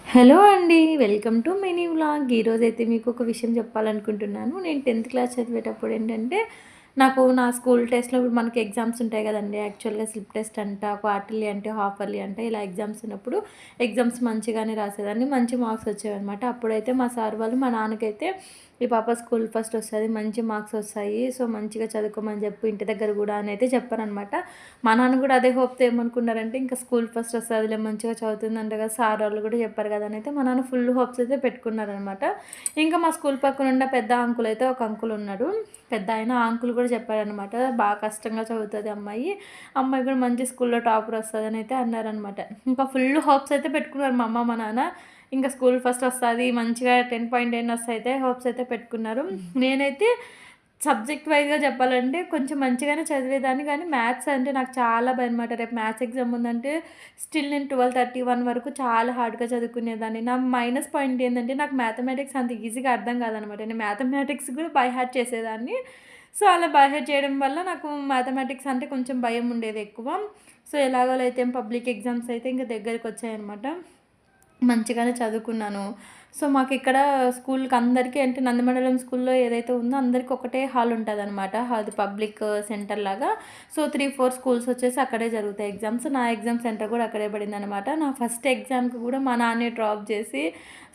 Hello అండి. Welcome to mini vlog. ఈరోజైతే మీకు ఒక విషయం చెప్పాలనుకుంటున్నాను. నేను 10థ్ క్లాస్ చదివేటప్పుడు ఏంటంటే, నాకు నా స్కూల్ టెస్ట్‌లో మనకి ఎగ్జామ్స్ ఉంటాయి కదండీ! యాక్చువల్‌గా స్లిప్ టెస్ట్ అంట, క్వార్టర్లీ అంటే, హాఫర్లీ అంటే ఇలా ఎగ్జామ్స్ ఉన్నప్పుడు ఎగ్జామ్స్ మంచిగానే రాసేదాన్ని. మంచి మార్క్స్ వచ్చేవన్నమాట. అప్పుడైతే మా సార్ వాళ్ళు మా నాన్నకైతే "ఈ పాప స్కూల్ ఫస్ట్ వస్తది. మంచి మార్క్స్ వస్తాయి. సో, మంచిగా చదువుకోమని చెప్పు ఇంటి దగ్గర కూడా" అని అయితే చెప్పారనమాట. మా నాన్న కూడా అదే హోప్‌తో ఏమనుకున్నారంటే, ఇంకా స్కూల్ ఫస్ట్ వస్తదిలే మంచిగా చదువుతుందంట కదా! సార్ వాళ్ళు కూడా చెప్పారు కదా! అని అయితే మా నాన్న ఫుల్ హోప్స్ అయితే పెట్టుకున్నారనమాట. ఇంకా మా స్కూల్ పక్కనున్న పెద్ద అంకుల్ అయితే ఒక అంకుల్ ఉన్నాడు. పెద్దాయన. ఆ అంకుల్ కూడా చెప్పారనమాట. "బాగా కష్టంగా చదువుతది అమ్మాయి. అమ్మాయి కూడా మంచి స్కూల్‌లో టాపర్ వస్తదని" అయితే అన్నారనమాట. ఇంకా ఫుల్ హోప్స్ అయితే పెట్టుకున్నారు మా అమ్మ, మా నాన్న. ఇంకా స్కూల్ ఫస్ట్ వస్తది. మంచిగా 10.9 వస్తాయితే హోప్స్ అయితే పెట్టుకున్నారు. నేనైతే సబ్జెక్ట్ వైస్‌గా చెప్పాలంటే కొంచెం మంచిగానే చదివేదాన్ని. కానీ మ్యాథ్స్ అంటే నాకు చాలా భయమనమాట. రేపు మ్యాథ్స్ ఎగ్జామ్ ఉందంటే స్టిల్ నేను 12:31 వరకు చాలా హార్డ్‌గా చదువుకునేదాన్ని. నా మైనస్ పాయింట్ ఏందంటే నాకు మ్యాథమెటిక్స్ అంత ఈజీగా అర్థం కాదనమాట. నేను మ్యాథమెటిక్స్ కూడా బై హార్ట్ చేసేదాన్ని. సో, అలా బై హార్ట్ చేయడం వల్ల నాకు మ్యాథమెటిక్స్ అంటే కొంచెం భయం ఉండేది ఎక్కువ. సో, ఎలాగోలా అయితే పబ్లిక్ ఎగ్జామ్స్ అయితే ఇంక దగ్గరికొచ్చాయనమాట. మంచిగానే చదువుకున్నాను. సో, మాకిక్కడ స్కూల్‌కి అందరికీ అంటే నందిమండలం స్కూల్‌లో ఏదైతే ఉందో అందరికి ఒకటే హాల్ ఉంటదనమాట. అది పబ్లిక్ సెంటర్ లాగా. సో, 3, 4 స్కూల్స్ వచ్చేసి అక్కడే జరుగుతాయి ఎగ్జామ్స్. నా ఎగ్జామ్ సెంటర్ కూడా అక్కడే పడిందనమాట. నా ఫస్ట్ ఎగ్జామ్‌కి కూడా మా నాన్నే డ్రాప్ చేసి,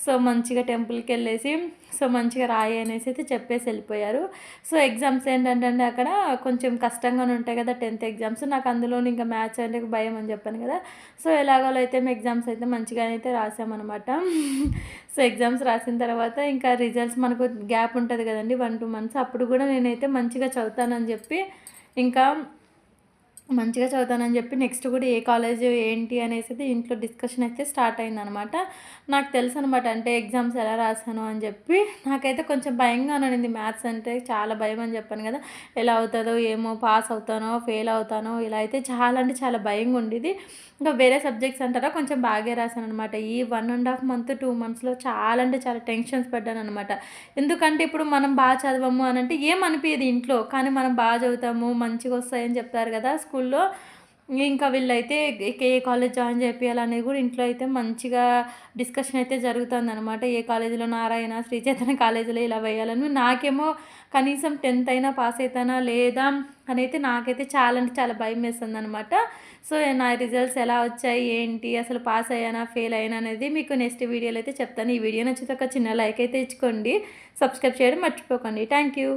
సో, మంచిగా టెంపుల్‌కెళ్ళేసి, సో, మంచిగా రాయి అనేసి అయితే చెప్పేసి ఎళ్ళిపోయారు. సో, ఎగ్జామ్స్ ఏంటంటే అండి అక్కడ కొంచెం కష్టంగానే ఉంటాయి కదా! 10థ్ ఎగ్జామ్స్. నాకు అందులోను ఇంకా మ్యాథ్స్ అంటే భయం అని చెప్పాను కదా! సో, ఎలాగోలా అయితే మేము ఎగ్జామ్స్ అయితే మంచిగానైతే రాసామనమాట. సో, ఎగ్జామ్స్ రాసిన తర్వాత ఇంకా రిజల్ట్స్ మనకు గ్యాప్ ఉంటది గదండీ! 1, 2 మంత్స్. అప్పుడు గూడా నేనైతే మంచిగా చదువుతానని జెప్పి, ఇంకా మంచిగా చదువుతానని జెప్పి నెక్స్ట్ గూడా ఏ కాలేజు ఏంటి అనేసిది ఇంట్లో డిస్కషన్ అయితే స్టార్ట్ అయిందనమాట. నాకు తెలుసనమాట అంటే ఎగ్జామ్స్ ఎలా రాసాను అని జెప్పి. నాకైతే కొంచెం భయంగానే ఉండింది మ్యాథ్స్ అంటే చాలా భయం అని జెప్పాను గదా! ఎలా అవుతదో ఏమో పాస్ అవుతానో, ఫెయిల్ అవుతానో ఇలా అయితే చాలా అంటే చాలా భయంగా ఉండేది. ఇంకా వేరే సబ్జెక్ట్స్ అంటారా కొంచెం బాగే రాసాననమాట. ఈ 1 ½ మంత్, 2 మంత్స్‌లో చాలా అంటే చాలా టెన్షన్స్ పడ్డాననమాట. ఎందుకంటే ఇప్పుడు మనం చదవము అనంటే ఏమనిపియదు ఇంట్లో. కానీ మనం చదువుతాము, మంచిగొస్తాయని చెప్తారు గదా! స్కూల్లో. ఇంకా వీళ్ళైతే ఏ కాలేజ్ జాయిన్ చేపియాలనేది గూడా ఇంట్లో అయితే మంచిగా డిస్కషన్ అయితే జరుగుతుందనమాట. ఏ కాలేజీలో నారాయణ, శ్రీ చైతన్య కాలేజీలో ఇలా వేయాలని. నాకేమో కనీసం 10థ్ అయినా పాస్ అయితానా లేదా అనైతే నాకైతే చాలా అంటే చాలా భయమేస్తుందనమాట. సో, నా రిజల్ట్స్ ఎలా వచ్చాయి, ఏంటి, అసలు పాస్ అయ్యానా, ఫెయిల్ అయ్యానా అనేది మీకు నెక్స్ట్ వీడియోలో అయితే చెప్తాను. ఈ వీడియో నచ్చితే ఒక చిన్న లైక్ అయితే ఇచ్చుకోండి. సబ్స్క్రైబ్ చేయడం మర్చిపోకండి. Thank you.